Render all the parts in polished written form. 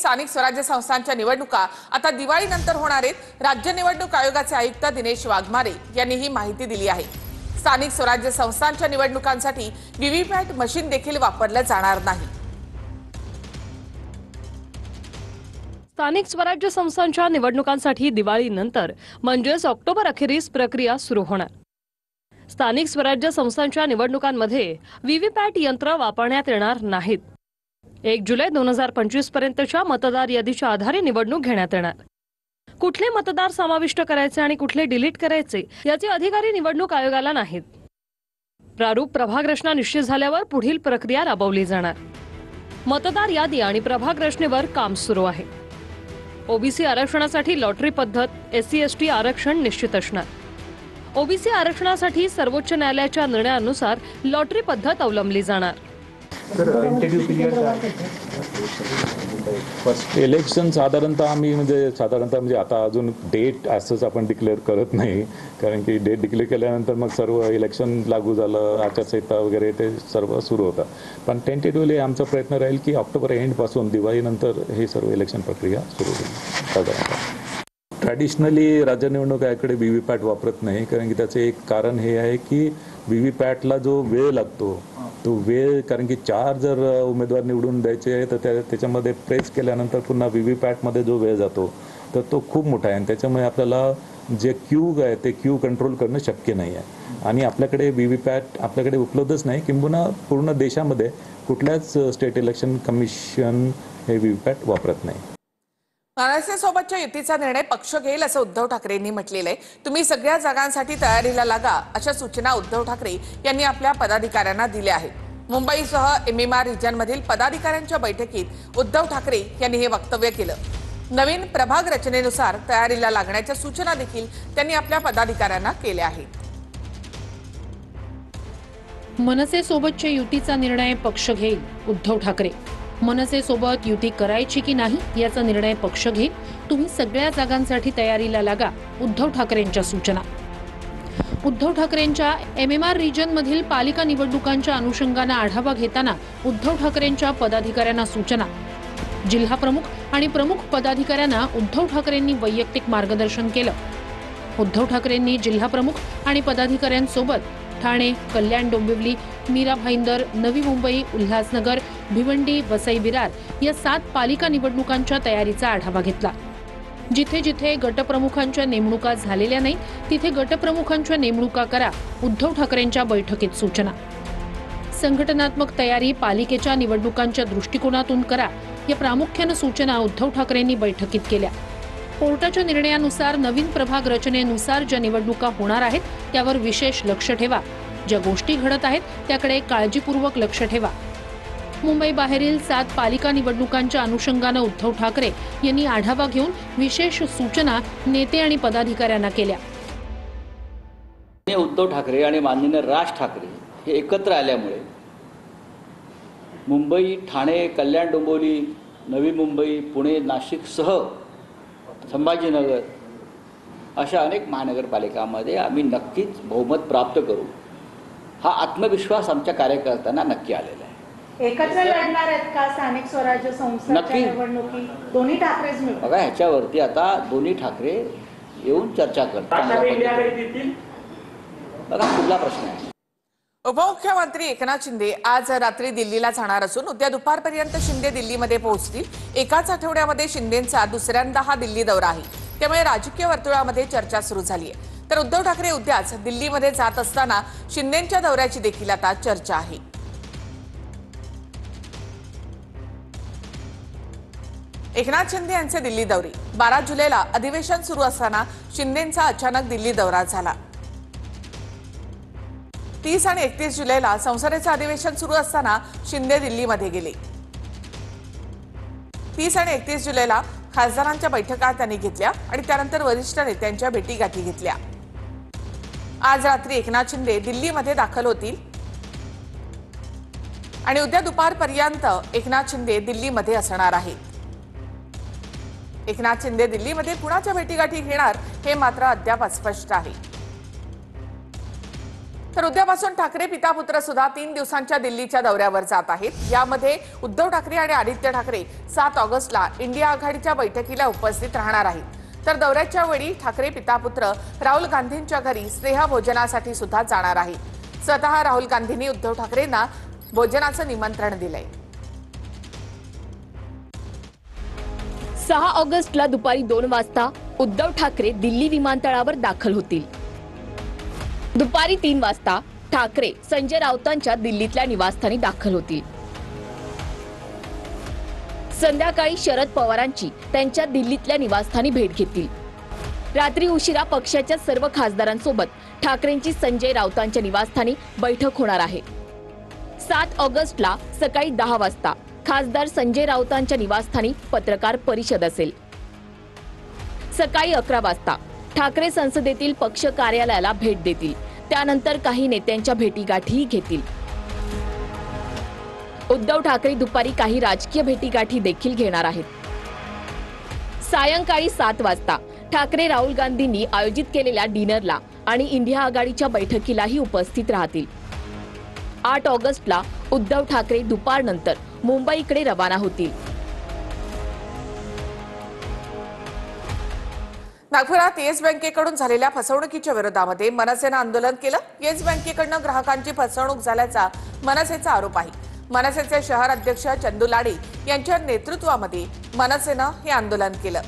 स्थानिक स्वराज्य संस्थांच्या निवडणुका आता दिवाळीनंतर होणार आहेत। राज्य निवडणूक आयोगाचे आयुक्त दिनेश वाघमारे यांनी ही माहिती दिली आहे। स्थानिक स्वराज्य संस्थांच्या निवडणुकांसाठी व्हीव्हीपॅट मशीन देखील वापरलं जाणार नाही। स्थानिक स्वराज्य संस्थांच्या निवडणुकांसाठी दिवाळीनंतर म्हणजेच ऑक्टोबर अखेरीस प्रक्रिया सुरू होणार। स्थानिक स्वराज्य संस्थांच्या निवडणुकांमध्ये व्हीव्हीपॅट यंत्र वापरण्यात येणार नाहीत। 1 जुलै 2025 पर्यंतच्या मतदार यादीच्या आधारे निवडणूक घेण्यात येणार। कुठले मतदार समाविष्ट करायचे आणि कुठले डिलीट करायचे याचे अधिकारी निवडणूक आयोगाला नाहीत। प्रारूप प्रभाग रचना निश्चित झाल्यावर पुढील प्रक्रिया राबवली जाणार। मतदार यादी आणि प्रभाग रचनेवर काम सुरू आहे। ओबीसी आरक्षणासाठी लॉटरी पद्धत, SC/ST आरक्षण निश्चित असणार। ओबीसी आरक्षणासाठी सर्वोच्च न्यायालयाच्या निर्णयानुसार लॉटरी पद्धत अवलंबली जाणार। फर्स्ट इलेक्शन साधारणतः म्हणजे आता अजून डेट असंच आपण डिक्लेअर करत नाही, कारण की डेट डिक्लेअर केल्यानंतर मग सर्व इलेक्शन लागू झालं, आचारसंहिता वगैरे ते सर्व सुरू होतं। पण टेंटेटिव्हली आमचा प्रयत्न राहील की ऑक्टोबर एंडपासून दिवाळीनंतर हे सर्व इलेक्शन प्रक्रिया सुरू होईल। साधारणतः ट्रॅडिशनली राज्य निवडणूक आयोगाकडे व्हीव्हीपॅट वापरत नाही, कारण की त्याचे एक कारण हे आहे की व्हीव्हीपॅटला जो वेळ लागतो तो वेळ, कारण की 4 जर उमेदवार निवडून द्यायचे तर त्याच्यामध्ये प्रेस केल्यानंतर पुन्हा व्हीव्हीपॅटमध्ये जो वेळ जातो तर तो खूप मोठा आहे आणि त्याच्यामुळे आपल्याला जे क्यू आहे ते क्यू कंट्रोल करणं शक्य नाही आहे। आणि आपल्याकडे व्हीव्हीपॅट आपल्याकडे उपलब्धच नाही, किंबहुना पूर्ण देशामध्ये कुठल्याच स्टेट इलेक्शन कमिशन हे व्हीव्हीपॅट वापरत नाही। मनसेसोबतच्या युतीचा निर्णय पक्ष घेईल असं उद्धव ठाकरेंनी म्हटलेलं आहे। तुम्ही सगळ्या जागांसाठी तयारीला लागा अशा सूचना उद्धव ठाकरे यांनी आपल्या पदाधिकाऱ्यांना दिल्या आहेत। मुंबईसह MMR रिजनमधील पदाधिकाऱ्यांच्या बैठकीत उद्धव ठाकरे यांनी हे वक्तव्य केलं। नवीन प्रभाग रचनेनुसार तयारीला लागण्याच्या सूचना देखील त्यांनी आपल्या पदाधिकाऱ्यांना केल्या आहेत। मनसेसोबतच्या युतीचा निर्णय पक्ष घेईल उद्धव ठाकरे। मनसेसोबत युती करायची की नाही याचा निर्णय पक्ष घेईल। तुम्ही सगळ्या जागांसाठी तयारीला लागा, उद्धव ठाकरेंच्या सूचना। उद्धव ठाकरेंच्या MMR रिजनमधील पालिका निवडणुकांच्या अनुषंगाने आढावा घेताना उद्धव ठाकरेंच्या पदाधिकाऱ्यांना सूचना। जिल्हा प्रमुख आणि प्रमुख पदाधिकाऱ्यांना उद्धव ठाकरेंनी वैयक्तिक मार्गदर्शन केलं। उद्धव ठाकरेंनी जिल्हा प्रमुख आणि पदाधिकाऱ्यांसोबत ठाणे, कल्याण डोंबिवली, मीरा भाईंदर, नवी मुंबई, उल्हासनगर, भिवंडी, वसई विरार या 7 पालिका निवडणुकांच्या तयारीचा आढावा घेतला। जिथे जिथे गटप्रमुखांच्या नेमणुका झालेल्या नाही तिथे गटप्रमुखांच्या नेमणुका करा, उद्धव ठाकरेंच्या बैठकीत सूचना। संघटनात्मक तयारी पालिकेच्या निवडणुकांच्या दृष्टिकोनातून करा, या प्रामुख्याने सूचना उद्धव ठाकरेंनी बैठकीत केल्या। कोर्टाच्या निर्णयानुसार नवीन प्रभाग रचनेनुसार ज्या निवडणुका होणार आहेत त्यावर विशेष लक्ष ठेवा। ज्या गोष्टी घडत आहेत त्याकडे काळजीपूर्वक लक्ष ठेवा। मुंबई बाहेरील 7 पालिका निवडणुकांच्या अनुषंगाने उद्धव ठाकरे यांनी आढावा घेऊन विशेष सूचना नेते आणि पदाधिकाऱ्यांना केल्या। उद्धव ठाकरे आणि माननीय राज ठाकरे हे एकत्र आल्यामुळे मुंबई, ठाणे, कल्याण डोंबिवली, नवी मुंबई, पुणे, नाशिक सह संभाजीनगर अशा अनेक महानगरपालिकांमध्ये आम्ही नक्कीच बहुमत प्राप्त करू, हा आत्मविश्वास आमच्या कार्यकर्त्यांना नक्की आलेला आहे। एकत्र लढणार आहेत का स्थानिक स्वराज्य संस्थांच्या निवडणुकी? दोन्ही ठाकरेच मिळून बघा, ह्याच्यावरती आता दोन्ही ठाकरे येऊन चर्चा करतात। बघा, कुठला प्रश्न आहे? उपमुख्यमंत्री एकनाथ शिंदे आज रात्री दिल्लीला जाणार असून उद्या दुपारपर्यंत शिंदे दिल्लीमध्ये पोहोचतील। एकाच आठवड्यामध्ये शिंदेंचा दुसऱ्यांदा हा दिल्ली दौरा आहे, त्यामुळे राजकीय वर्तुळामध्ये चर्चा सुरू झाली आहे। तर उद्धव ठाकरे उद्याच दिल्लीमध्ये जात असताना शिंदेंच्या दौऱ्याची देखील आता चर्चा आहे। एकनाथ शिंदे यांचे दिल्ली दौरे 12 जुलैला अधिवेशन सुरू असताना शिंदेंचा अचानक दिल्ली दौरा झाला। 30 आणि 31 जुलैला संसदेचं अधिवेशन सुरू असताना शिंदे दिल्लीमध्ये गेले। 30 आणि 31 जुलैला खासदारांच्या बैठका त्यांनी घेतल्या आणि त्यानंतर वरिष्ठ नेत्यांच्या भेटीगाठी घेतल्या। आज रात्री एकनाथ शिंदे दिल्लीमध्ये दाखल होतील आणि उद्या दुपारपर्यंत एकनाथ शिंदे दिल्लीमध्ये असणार आहेत। एकनाथ शिंदे दिल्लीमध्ये कुणाच्या भेटीगाठी घेणार हे मात्र अद्याप अस्पष्ट आहे। तर उद्यापासून ठाकरे पिता पुत्र सुद्धा 3 दिवसांच्या दिल्लीच्या दौऱ्यावर जात आहेत. यामध्ये उद्धव ठाकरे आणि आदित्य ठाकरे 7 ऑगस्टला इंडिया आघाडीच्या बैठकीला उपस्थित राहणार आहेत. तर दौऱ्याच्या वेळी ठाकरे पिता पुत्र राहुल गांधींच्या घरी स्नेहभोजनासाठी सुद्धा जाणार आहेत. स्वतः राहुल गांधींनी उद्धव ठाकरेंना भोजनाचं निमंत्रण दिलंय. 6 ऑगस्टला दुपारी 2 वाजता उद्धव ठाकरे दिल्ली विमानतळावर दाखल होतील. दुपारी 3 वाजता ठाकरे संजय राऊतांच्या दिल्लीतल्या निवासस्थानी दाखल होतील. संध्याकाळी शरद पवारांची त्यांच्या दिल्लीतल्या निवासस्थानी भेट घेतील. रात्री उशिरा पक्षाच्या सर्व खासदारांसोबत ठाकरेंची संजय राऊतांच्या निवासस्थानी बैठक होणार आहे. 7 ऑगस्टला सकाळी 10 वाजता खासदार संजय राऊतांच्या निवासस्थानी पत्रकार परिषद असेल. सकाळी 11 वाजता ठाकरे संसदेतील पक्ष कार्यालयाला भेट देतील. त्यानंतर काही नेत्यांच्या भेटीगाठी घेतील. उद्धव ठाकरे दुपारी काही राजकीय भेटीगाठी देखील घेणार आहेत. सायंकाळी 7 वाजता ठाकरे राहुल गांधींनी आयोजित केलेल्या डिनरला आणि इंडिया आघाडीच्या बैठकीलाही उपस्थित राहतील. 8 ऑगस्टला उद्धव ठाकरे दुपारनंतर मुंबईकडे रवाना होतील. नागपुरात येस बँकेकडून झालेल्या फसवणुकीच्या विरोधामध्ये मनसेनं आंदोलन केलं. येस बँकेकडनं ग्राहकांची फसवणूक झाल्याचा मनसेचा आरोप आहे. मनसेचे शहर अध्यक्ष चंदू लाडे यांच्या नेतृत्वामध्ये मनसेनं हे आंदोलन केलं.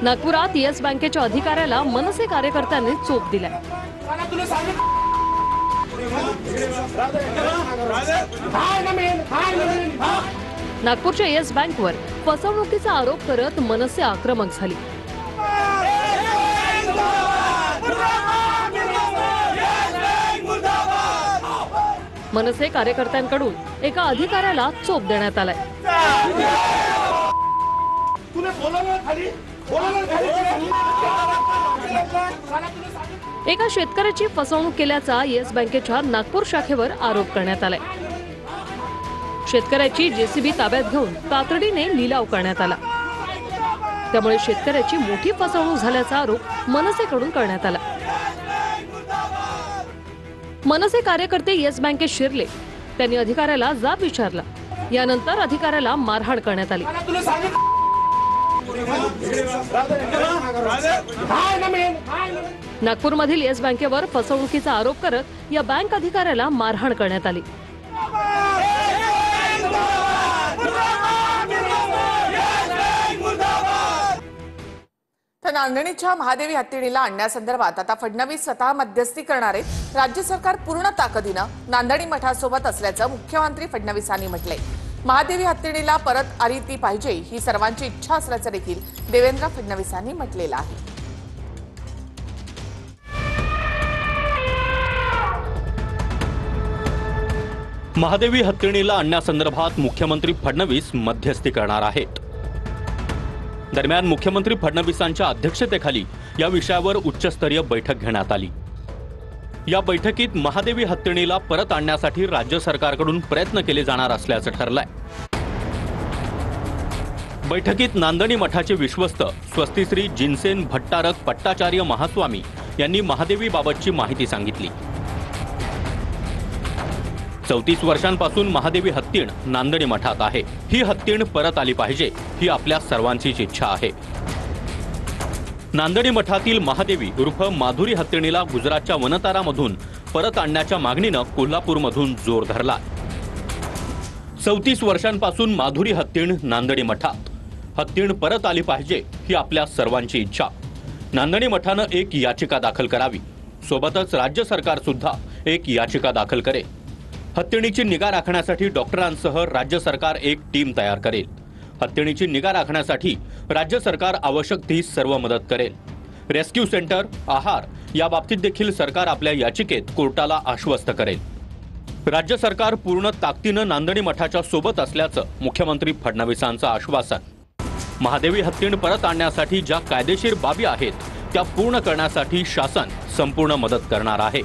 नागपुरात येस बँकेच्या अधिकाऱ्याला मनसे कार्यकर्त्यांनी चोप दिलाय. नागपूरच्या येस बँकवर फसवणुकीचा आरोप करत मनसे आक्रमक झाली. मनसे कार्यकर्त्यांकडून एका अधिकाऱ्याला चोप देण्यात आलाय. एका शेतकऱ्याची फसवणूक केल्याचा येस बँकेच्या नागपूर शाखेवर आरोप करण्यात आलाय. शेतकऱ्याची जेसीबी ताब्यात घेऊन तातडीने लिलाव करण्यात आला. त्यामुळे शेतकऱ्याची मोठी फसवणूक झाल्याचा आरोप मनसेकडून करण्यात आला. मनसे कार्यकर्ते येस बँकेत शिरले. त्यांनी अधिकाऱ्याला जाब विचारला. यानंतर अधिकाऱ्याला मारहाण करण्यात आली. नागपूरमधील येस बँकेवर फसवणुकीचा आरोप करत या बँक अधिकाऱ्याला मारहाण करण्यात आली. तर नांदणीच्या महादेवी हत्तीणीला आणण्यासंदर्भात आता फडणवीस स्वतः मध्यस्थी करणार आहेत. राज्य सरकार पूर्ण ताकदीनं नांदणी मठासोबत असल्याचं मुख्यमंत्री फडणवीसांनी म्हटलंय. महादेवी हत्तीणीला परत आली ती पाहिजे ही सर्वांची इच्छा असल्याचं देखील देवेंद्र फडणवीसांनी म्हटलेलं आहे. महादेवी हत्तीणीला आणण्यासंदर्भात मुख्यमंत्री फडणवीस मध्यस्थी करणार आहेत. दरम्यान मुख्यमंत्री फडणवीसांच्या अध्यक्षतेखाली या विषयावर उच्चस्तरीय बैठक घेण्यात आली. या बैठकीत महादेवी हत्तीणीला परत आणण्यासाठी राज्य सरकारकडून प्रयत्न केले जाणार असल्याचं ठरलंय. बैठकीत नांदणी मठाचे विश्वस्त स्वस्तिश्री जिनसेन भट्टारक पट्टाचार्य महास्वामी यांनी महादेवीबाबतची माहिती सांगितली. 34 वर्षांपासून महादेवी हत्तीण नांदणी मठात आहे. ही हत्तीण परत आली पाहिजे ही आपल्या सर्वांचीच इच्छा आहे. नांदणी मठातील महादेवी उर्फ माधुरी हत्तीणीला गुजरातच्या वनतारामधून परत आणण्याच्या मागणीनं कोल्हापूरमधून जोर धरला. 34 वर्षांपासून माधुरी हत्तीण नांदणी मठात. हत्तीण परत आली पाहिजे ही आपल्या सर्वांची इच्छा. नांदणी मठानं एक याचिका दाखल करावी. सोबतच राज्य सरकार सुद्धा एक याचिका दाखल करेल. हत्तीणीची निगा राखण्यासाठी डॉक्टरांसह राज्य सरकार एक टीम तयार करेल. हत्तीणीची निगा राखण्यासाठी राज्य सरकार आवश्यक ती सर्व मदत करेल. रेस्क्यू सेंटर, आहार याबाबतीत देखील सरकार आपल्या याचिकेत कोर्टाला आश्वस्त करेल. राज्य सरकार पूर्ण ताकदीनं नांदणी मठाच्या सोबत असल्याचं मुख्यमंत्री फडणवीसांचं आश्वासन. महादेवी हत्तीण परत आणण्यासाठी ज्या कायदेशीर बाबी आहेत त्या पूर्ण करण्यासाठी शासन संपूर्ण मदत करणार आहे.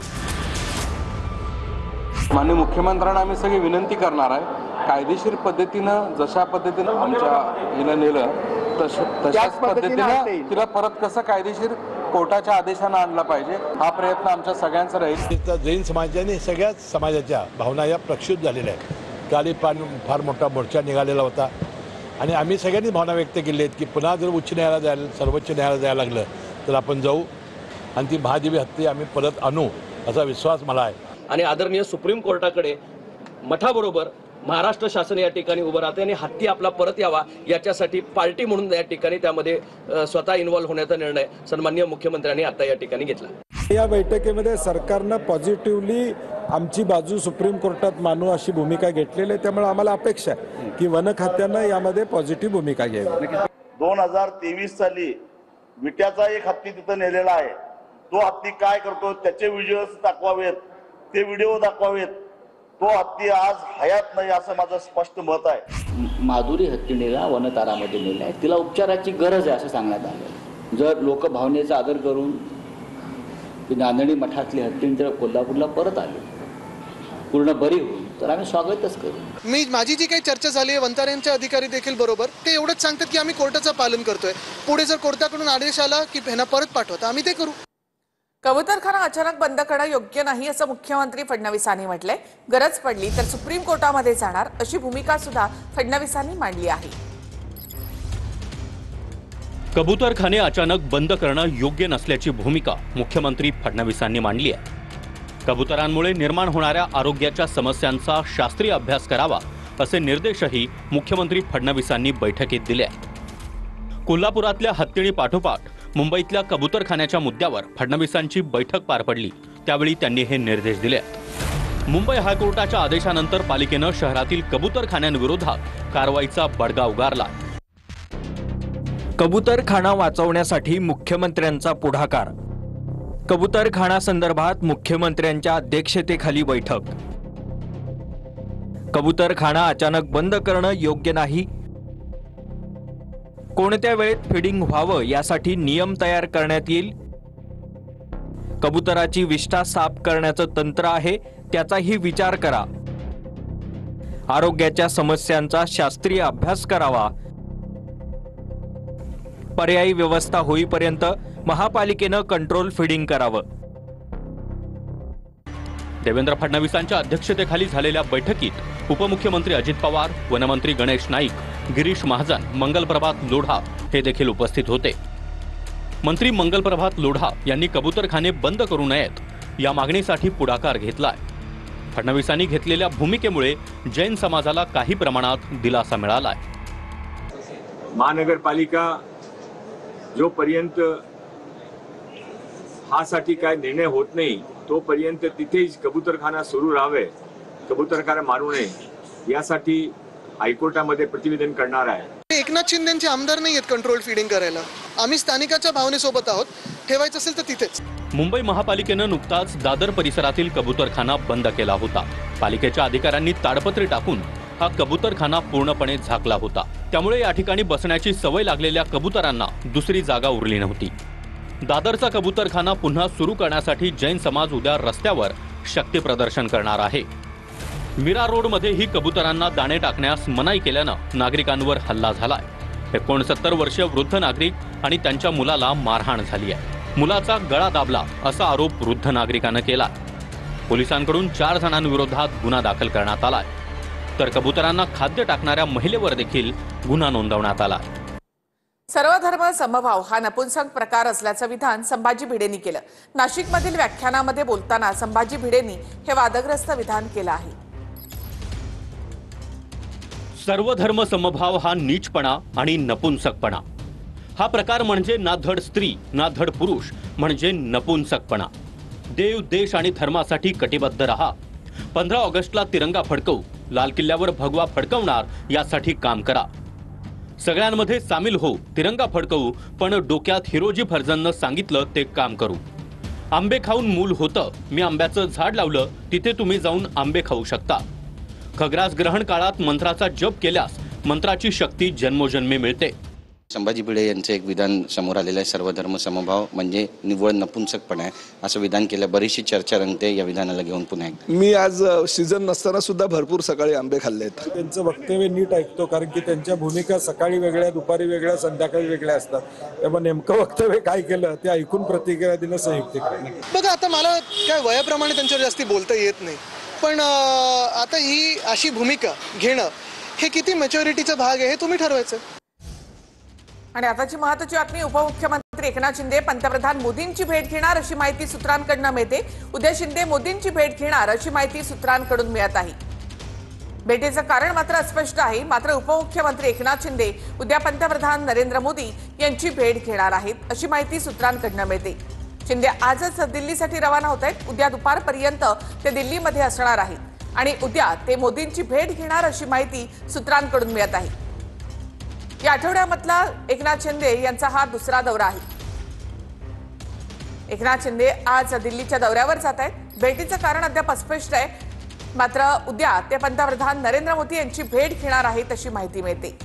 माननीय मुख्यमंत्र्यांना आम्ही सगळी विनंती करणार आहे, कायदेशीर पद्धतीनं जशा पद्धतीनं आमच्या हिनं नेलं तशाच पद्धतीनं तिला परत कसं कायदेशीर कोर्टाच्या आदेशानं आणलं पाहिजे, हा प्रयत्न आमच्या सगळ्यांचा राहील. जैन समाजाने सगळ्याच समाजाच्या भावना या प्रक्षुब्ध झालेल्या आहेत. काल फार मोठा मोर्चा निघालेला होता आणि आम्ही सगळ्यांनी भावना व्यक्त केली आहेत की पुन्हा जर उच्च न्यायालयात जायला सर्वोच्च न्यायालयात जायला लागलं तर आपण जाऊ आणि ती महादेवी हत्या आम्ही परत आणू असा विश्वास मला आहे. आणि आदरणीय सुप्रीम कोर्टाकडे मठाबरोबर महाराष्ट्र शासन या ठिकाणी उभं राहते आणि हत्ती आपला परत यावा याच्यासाठी पार्टी म्हणून या ठिकाणी त्यामध्ये स्वतः इन्व्हॉल्व्ह होण्याचा निर्णय सन्माननीय मुख्यमंत्र्यांनी आता या ठिकाणी घेतला. या बैठकीमध्ये सरकारनं पॉझिटिव्हली आमची बाजू सुप्रीम कोर्टात मानू अशी भूमिका घेतलेली आहे. त्यामुळे आम्हाला अपेक्षा आहे की वन खात्यानं यामध्ये पॉझिटिव्ह भूमिका घ्यावी. 2023 साली विट्याचा एक हत्ती तिथं नेलेला आहे. तो हत्ती काय करतो त्याचे व्हिडिओज दाखवावेत, ते व्हिडिओ दाखवावेत. तो हत्ती आज हयात नाही असं माझं स्पष्ट मत आहे. माधुरी हत्तीणीला वनतारामध्ये नेलं आहे, तिला उपचाराची गरज आहे असं सांगण्यात आलं. जर लोक भावनेचा आदर करून ती नांदणी मठातली हत्तीण जर कोल्हापूरला परत आली पूर्ण बरी होईल तर आम्ही स्वागतच करू. माझी जी काही चर्चा झाली आहे वंताऱ्यांचे अधिकारी देखील बरोबर ते एवढंच सांगतात की आम्ही कोर्टाचं पालन करतोय. पुढे जर कोर्टाकडून आदेश आला की ह्यांना परत पाठवता आम्ही ते करू. कबूतरखाना अचानक बंद करणं योग्य नाही असं मुख्यमंत्री फडणवीसांनी म्हटलंय. गरज पडली तर सुप्रीम कोर्टामध्ये जाणार अशी भूमिका सुद्धा फडणवीसांनी मांडली आहे. कबूतरखाने अचानक बंद करणं योग्य नसल्याची भूमिका मुख्यमंत्री फडणवीसांनी मांडली आहे. कबुतरांमुळे निर्माण होणाऱ्या आरोग्याच्या समस्यांचा शास्त्रीय अभ्यास करावा असे निर्देशही मुख्यमंत्री फडणवीसांनी बैठकीत दिले आहेत. कोल्हापुरातल्या हत्तीणी पाठोपाठ मुंबईतल्या कबूतरखान्याच्या मुद्द्यावर फडणवीसांची बैठक पार पडली. त्यावेळी त्यांनी हे निर्देश दिले आहेत. मुंबई हायकोर्टाच्या आदेशानंतर पालिकेनं शहरातील कबूतरखान्यांविरोधात कारवाईचा बडगा उगारला. कबूतरखाना वाचवण्यासाठी मुख्यमंत्र्यांचा पुढाकार. कबूतरखाना संदर्भात मुख्यमंत्र्यांच्या अध्यक्षतेखाली बैठक. कबूतरखाना अचानक बंद करणं योग्य नाही. कोणत्या वेळेत फीडिंग व्हावं यासाठी नियम तयार करण्यात येईल. कबुतराची विष्ठा साफ करण्याचं तंत्र आहे त्याचाही विचार करा. आरोग्याच्या समस्यांचा शास्त्रीय अभ्यास करावा. पर्यायी व्यवस्था होईपर्यंत महापालिकेनं कंट्रोल फीडिंग करावं. देवेंद्र फडणवीसांच्या अध्यक्षतेखाली झालेल्या बैठकीत उपमुख्यमंत्री अजित पवार, वनमंत्री गणेश नाईक, गिरीश महाजन, मंगलप्रभात लोढा हे देखील उपस्थित होते. मंत्री मंगलप्रभात लोढा यांनी कबूतरखाने बंद करू नयेत या मागणीसाठी पुढाकार घेतलाय. फडणवीसांनी घेतलेल्या भूमिकेमुळे जैन समाजाला काही प्रमाणात दिलासा मिळालाय. महानगरपालिका जोपर्यंत हासाठी काय निर्णय होत नाही तोपर्यंत तिथेच कबूतरखाना सुरू राहावे, कबूतरखाना मारू नये यासाठी हायकोर्टामध्ये प्रतिवेदन करणार आहे. एकनाथ शिंदेचे आमदार नाही आहेत कंट्रोल फीडिंग करायला. आम्ही स्थानिकाच्या भावनेसोबत आहोत. ठेवायचं असेल तर तिथेच. मुंबई महापालिकेनं नुकताच दादर परिसरातील कबूतरखाना बंद केला होता. पालिकेच्या अधिकाऱ्यांनी ताडपत्री टाकून हा कबूतरखाना पूर्णपणे झाकला होता. त्यामुळे या ठिकाणी बसण्याची सवय लागलेल्या कबुतरांना दुसरी जागा उरली नव्हती. दादरचा कबूतरखाना पुन्हा सुरू करण्यासाठी जैन समाज उद्या रस्त्यावर शक्ती प्रदर्शन करणार आहे. मीरा रोडमध्ये ही कबुतरांना दाणे टाकण्यास मनाई केल्यानं नागरिकांवर हल्ला झालाय. 69 वर्षीय वृद्ध नागरिक आणि त्यांच्या मुलाला मारहाण झाली आहे. मुलाचा गळा दाबला असा आरोप वृद्ध नागरिकानं केला. पोलिसांकडून 4 जणांविरोधात गुन्हा दाखल करण्यात आलाय. तर कबुतरांना खाद्य टाकणाऱ्या महिलेवर देखील गुन्हा नोंदवण्यात आला. सर्वधर्म समभाव हा नपुंसक प्रकार असल्याचं विधान संभाजी भिडेंनी केलं. नाशिकमधील व्याख्यानामध्ये बोलताना संभाजी भिडेंनी हे वादग्रस्त विधान केलं आहे. सर्वधर्म समभाव हा नीचपणा आणि नपुंसकपणा. हा प्रकार म्हणजे ना धड स्त्री ना धड पुरुष, म्हणजे नपुंसकपणा. देव, देश आणि धर्मासाठी कटिबद्ध रहा. 15 ऑगस्टला तिरंगा फडकवू, लाल किल्ल्यावर भगवा फडकवणार यासाठी काम करा. सगळ्यांमध्ये सामील हो, तिरंगा फडकवू, पण डोक्यात हिरोजी फर्जंदनं सांगितलं ते काम करू. आंबे खाऊन मूल होतं, मी आंब्याचं झाड लावलं, तिथे तुम्ही जाऊन आंबे खाऊ शकता. खग्रास ग्रहण काळात मंत्राचा जप केल्यास मंत्राची शक्ती जन्मोजन्मी मिळते. संभाजी भिडे यांचं एक विधान समोर आलेलं आहे, सर्वधर्म समभाव म्हणजे निव्वळ नपुंसकपणा आहे असं विधान केलं. बरीचशी चर्चा रंगते या विधानाला घेऊन पुन्हा एकदा. मी आज सीझन नसताना सुद्धा भरपूर सकाळी आंबे खाल्ले आहेत. त्यांचं वक्तव्य नीट ऐकतो, कारण की त्यांच्या भूमिका सकाळी वेगळ्या, दुपारी वेगळ्या, संध्याकाळी वेगळ्या असतात. त्यामुळे नेमकं वक्तव्य काय केलं ते ऐकून प्रतिक्रिया देणं संयुक्तिक आहे. बघा, आता मला काय वयाप्रमाणे त्यांच्यावर जास्ती बोलता येत नाही, पण आता ही अशी भूमिका घेणं हे किती मॅच्युरिटीचा भाग आहे हे तुम्ही ठरवायचं. आणि आताची महत्त्वाची बातमी, उपमुख्यमंत्री एकनाथ शिंदे पंतप्रधान मोदींची भेट घेणार अशी माहिती सूत्रांकडून मिळते. उद्या शिंदे मोदींची भेट घेणार अशी माहिती सूत्रांकडून मिळत आहे. भेटीचं कारण मात्र अस्पष्ट आहे. मात्र उपमुख्यमंत्री एकनाथ शिंदे उद्या पंतप्रधान नरेंद्र मोदी यांची भेट घेणार आहेत अशी माहिती सूत्रांकडून मिळते. शिंदे आजच दिल्लीसाठी रवाना होत आहेत. उद्या दुपारपर्यंत ते दिल्लीमध्ये असणार आहेत आणि उद्या ते मोदींची भेट घेणार अशी माहिती सूत्रांकडून मिळत आहे. या आठवड्यामधला एकनाथ शिंदे यांचा हा दुसरा दौरा आहे. एकनाथ शिंदे आज दिल्लीच्या दौऱ्यावर जात आहेत. भेटीचं कारण अद्याप अस्पष्ट आहे. मात्र उद्या ते पंतप्रधान नरेंद्र मोदी यांची भेट घेणार आहेत अशी माहिती मिळते.